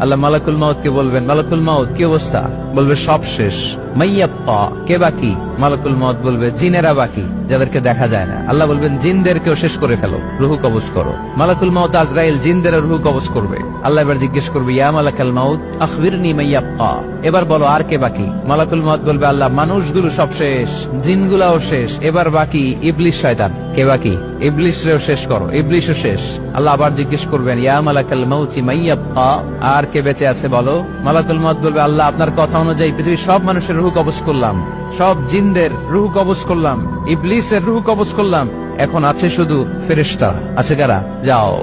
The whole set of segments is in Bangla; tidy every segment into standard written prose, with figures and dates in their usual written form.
আল্লাহ মালাকুল মাউত কে বলবেন, মালাকুল মাউত কি অবস্থা? বলবে সব শেষ। মাইয়াপ্পা, কে বাকি? মালাকুল মাউত বলবে জিনেরা বাকি, যাদেরকে দেখা যায় না। আল্লাহ বলবেন জিনদেরকেও শেষ করে ফেলো, রুহু কবজ করো। মালাকুল মাউত আজরাইল জিনদের রুহু কবজ করবে। আল্লাহ এবার জিজ্ঞেস করবে, ইয়া মালাকাল মাউত আখবিরনি মাইয়াপ্পা, এবার বলো আর কে বাকি? মালাকুল মাউত বলবে, আল্লাহ মানুষগুলো সব শেষ, জিনগুলাও শেষ, এবার বাকি ইবলিশ শয়তান। কে বাকি? ইবলিশরেও শেষ করো, ইবলিশও শেষ। আল্লাহ আবার জিজ্ঞেস করবেন, ইয়া মালাকাল মাউতি মাইয়াব্বা, আর কে বেঁচে আছে বলো? মালাকুল মাউত বলবে, আল্লাহ আপনার কথা অনুযায়ী পৃথিবীর সব মানুষের রুহু কবজ করলাম, সব জিনদের রুহু কবজ করলাম, ইবলিসের রুহু কবজ করলাম, এখন আছে শুধু ফেরেশতা। আছে কারা? যাও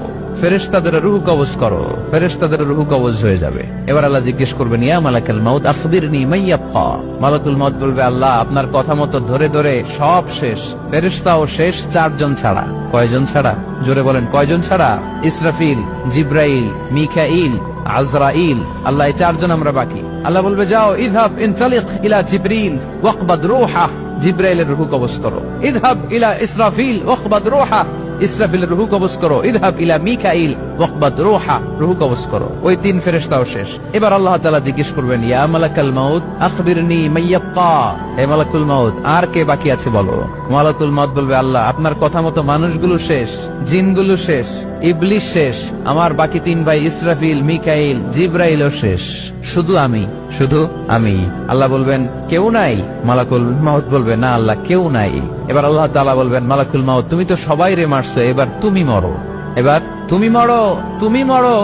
ফেরেশতাদের রুহু কবজ করো। ফেরেশতাদের রুহু কবজ হয়ে যাবে। এবার আল্লাহ জিজ্ঞেস করবেন, ইয়া মালাকাল মাউত আখবিরনি মাইয়াব্বা। মালাকুল মাউত বলবে, আল্লাহ আপনার কথা মতো ধরে ধরে সব শেষ, ফেরেশতাও শেষ, 4 জন ছাড়া। কয়জন ছাড়া? জোরে বলেন, কয়জন ছাড়া? ইসরাফিল, জিব্রাইল, মিকাইল, আজরাইল। আল্লাহ এই 4 জন আমরা বাকি। আল্লাহ বলবে, যাও ইযহাব ইনতালিক ইলা জিবরিল ওয়াকবাদ রূহা, জিব্রাইলের রুহু কবজ করো। ইযহাব ইলা ইসরাফিল ওয়াকবাদ রূহা, ইসরাফিলের রুহু কবজ করো। ইযহাব ইলা মিকাইল ওয়াকবাদ রূহা, রুহু কবজ করো। ওই 3 ফেরেশতাও শেষ। এবার আল্লাহ তাআলা জিজ্ঞেস করবেন, ইয়া মালাকাল মাউত আখবিরনি মাইয়াব্বা, হে মালাকুল মাউত আর কে বাকি আছে বলো? মালাকুল মাউত বলবে, আল্লাহ আপনার কথা মতো মানুষগুলো শেষ, জিনগুলো শেষ, ইবলিশ শেষ, আমার বাকি 3 ভাই ইসরাফিল, মিকাইল, জিব্রাইলও শেষ, শুধু আমি, শুধু আমি। আল্লাহ বলবেন, কেউ নাই? মালাকুল মাউত বলবে, না আল্লাহ কেউ নাই। এবার আল্লাহ তাআলা বলবেন, মালাকুল মাউত তুমি তো সবাই রে মারছো, এবার তুমি মরো, এবার তুমি মরো, তুমি মরো।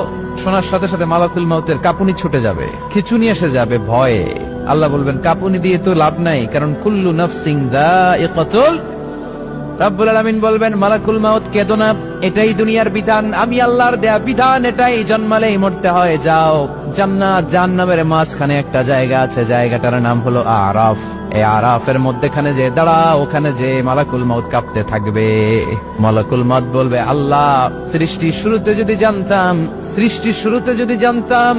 শোনার সাথে সাথে মালাকুল মাউতের কাঁপুনি ছুটে যাবে, খিঁচুনি এসে যাবে ভয়ে। আল্লাহ বলবেন, কাঁপুনি দিয়ে তো লাভ নাই, কারণ কুল্লু নাফসিন যায়িকাতুল। রব্বুল আলামিন বলবেন, মালাকুল মাউত কেঁদো না, এটাই দুনিয়ার বিধান, আমি আল্লাহর দেয়া বিধান, এটাই, জন্মালেই মরতে হয়। যাও, জান্নাত জাহান্নামের মাঝখানে একটা জায়গা আছে, জায়গাটার নাম হলো আরাফ। এই আরাফের মধ্যখানে যে দাঁড়াও, ওখানে যে মালাকুল মাউত কাঁপতে থাকবে। মালাকুল মাউত বলবে, আল্লাহ সৃষ্টির শুরুতে যদি জানতাম, সৃষ্টির শুরুতে যদি জানতাম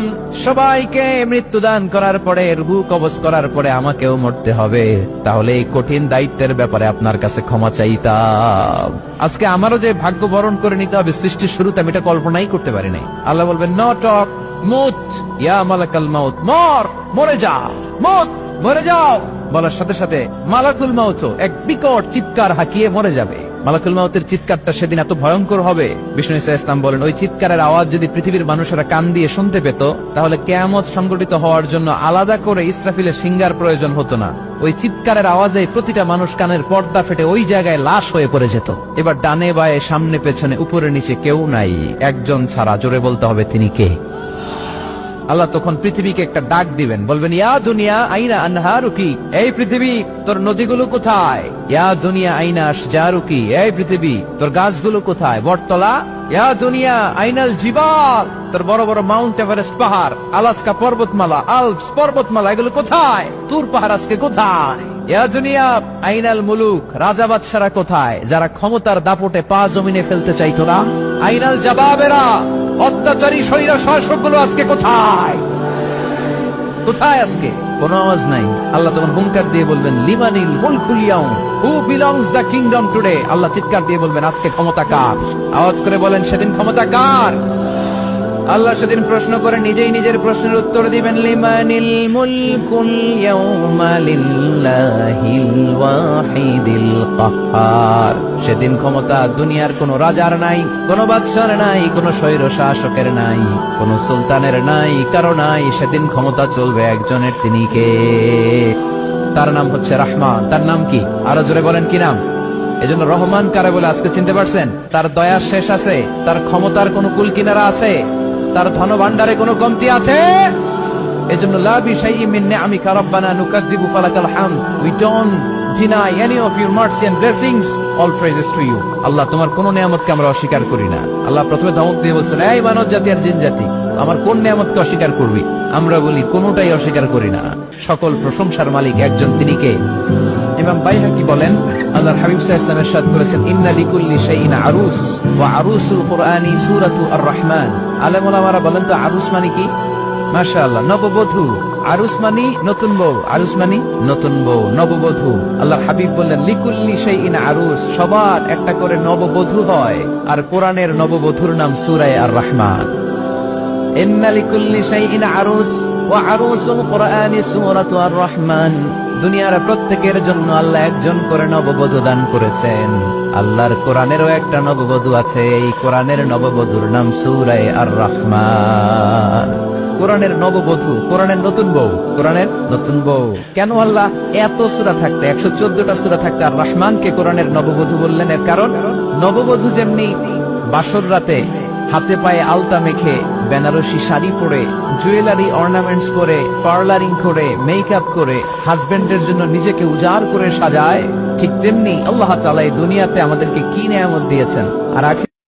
সবাইকে মৃত্যুদান করার পরে, রূহ কবজ করার পরে আমাকেও মরতে হবে, তাহলে এই কঠিন দায়িত্বের ব্যাপারে আপনার কাছে ক্ষমা চাইতাম। আজকে আমারও যে ভাগ্য বরণ করে নিতে হবে সৃষ্টির শুরুতে, আমি এটা কল্পনাই করতে পারি নাই। আল্লাহ বলবেন, নো টক, মুত ইয়া মালাকাল মাউত, মর, মরে যাও, মুত, মরে যাও। বলার সাথে সাথে মালাকুল মাউত এক বিকট চিৎকার হাঁকিয়ে মরে যাবে। মালাকুল মাউতের চিৎকারটা সেদিন এত ভয়ঙ্কর হবে, বিষ্ণু ঈসা ইসলাম বলেন, ওই চিৎকারের আওয়াজ যদি পৃথিবীর মানুষেরা কান দিয়ে শুনতে পেত, তাহলে কিয়ামত সংগঠিত হওয়ার জন্য আলাদা করে ইসরাফিলের সিঙ্গার প্রয়োজন হতো না। ওই চিৎকারের আওয়াজে প্রতিটা মানুষ কানের পর্দা ফেটে ওই জায়গায় লাশ হয়ে পড়ে যেত। এবার ডানে বায়ে, সামনে পেছনে, উপরে নিচে কেউ নাই, একজন ছাড়া। জোরে বলতে হবে, তিনি কে? আল্লাহ তখন পৃথিবীকে একটা ডাক দিবেন, বলবেন, ইয়া দুনিয়া আইনা আনহারুকি, এই পৃথিবী তোর নদীগুলো কোথায়? ইয়া দুনিয়া আইনা আশজারুকি, এই পৃথিবী তোর গাছগুলো কোথায়? বটতলা। ইয়া দুনিয়া আইনাল জিবাল, তোর বড় বড় মাউন্ট এভারেস্ট পাহাড়, আলাস্কা পর্বতমালা, আলপস পর্বতমালা, এগুলো কোথায়? তুর পাহাড় আজকে কোথায়? ইয়া দুনিয়া আইনাল মুলুক, রাজা বাদশারা কোথায়, যারা ক্ষমতার দাপটে পা জমিনে ফেলতে চাইতো না? আইনাল জাবাবেরা, অত্যাচারী শরীর শাসকগুলো আজকে কোথায়? কোথায় আজকে? কোনো আওয়াজ নাই। আল্লাহ তখন হুঙ্কার দিয়ে বলবেন, লিমানিল মুলকুল ইয়াউম, who belongs the kingdom today. Allah চিৎকার দিয়ে বলবেন, আজকে ক্ষমতা কার? আওয়াজ করে বলেন, সেদিন ক্ষমতা কার? আল্লাহ সেদিন প্রশ্ন করে নিজেই নিজের প্রশ্নের উত্তর দিবেন, লিমানিল মুলকুল ইয়াউমা লিল্লাহিল ওয়াহিদিল কাহ্হার। সেদিন ক্ষমতা দুনিয়ার কোন রাজার নাই, কোন বাদশার নাই, কোন স্বৈর শাসকের নাই, কোন সুলতানের নাই, কারো নাই। সেদিন ক্ষমতা চলবে একজনের, তিনি কে? তার নাম হচ্ছে রহমান। তার নাম কি? আরো জোরে বলেন, কি নাম? এজন্য রহমান কারে বলে আজকে চিনতে পারছেন? তার দয়ার শেষ আছে? তার ক্ষমতার কোন কুল কিনারা আছে? তার ধন ভান্ডারে কোনো কমতি আছে? এজন্য লা বিশাইইন মিন নিআমিকা রাব্বানা নুকাযযিবু ফালাকাল হামদ, we don't deny any of your mercy and blessings, all praises to you। আল্লাহ তোমার কোন নিয়ামতকে আমরা অস্বীকার করি না। আল্লাহ প্রথমে ধমক দিয়ে বলছেন, এই মানব জাতি আর জিন জাতি, আমার কোন নিয়ামতকে অস্বীকার করবি? আমরা বলি, কোনটাই অস্বীকার করি না। সকল প্রশংসার মালিক একজন, তিনি কে? ইমাম বাইহাকি বলেন, আল্লাহর হাবিব সাল্লাল্লাহু আলাইহি ওয়াসাল্লাম ইরশাদ করেছেন, ইন্না লিকুল্লি শাইইন আরুস ওয়া আরুসুল কুরআনি সূরাতু আর-রাহমান। আলেম ওলামারা বলেন তো আরুস মানে কি? মাশাআল্লাহ, নববধূ। আরুস মানে নতুন বউ, আরুস মানে নতুন বউ, নববধূ। আল্লাহর হাবিব বললেন, লিকুল্লি শাইইন আরুস, সবার একটা করে নববধূ হয়। আর কোরআনের নববধূর নাম সূরা আর-রাহমান। ইন্না লিকুল্লি শাইইন আরুস ওয়া আরুসুল কুরআনি সূরাতু আর-রাহমান। দুনিয়ার প্রত্যেকের জন্য আল্লাহ একজন করে নববধূ দান করেছেন। আল্লাহর কোরআনেরও একটা নববধূ আছে, এই কোরআনের নববধূর নাম সূরা আর-রাহমান। কোরআনের নববধূ, কোরআনের নতুন বউ, কোরআনের নতুন বউ। কেন আল্লাহ এত সূরা থাকতে, 114টা সূরা থাকতে আর রহমানকে কোরআনের নববধূ বললেন? এর কারণ নববধূ যেমনি বাসর রাতে হাতে পায়ে আলতা মেখে, বেনারসি শাড়ি পরে, জুয়েলারি অর্নামেন্টস করে, পার্লারিং করে, মেকআপ করে হাজবেন্ডের জন্য নিজেকে উজাড় করে সাজায়, ঠিক তেমনি আল্লাহ তাআলা এই দুনিয়াতে আমাদেরকে কি নিয়ামত দিয়েছেন আর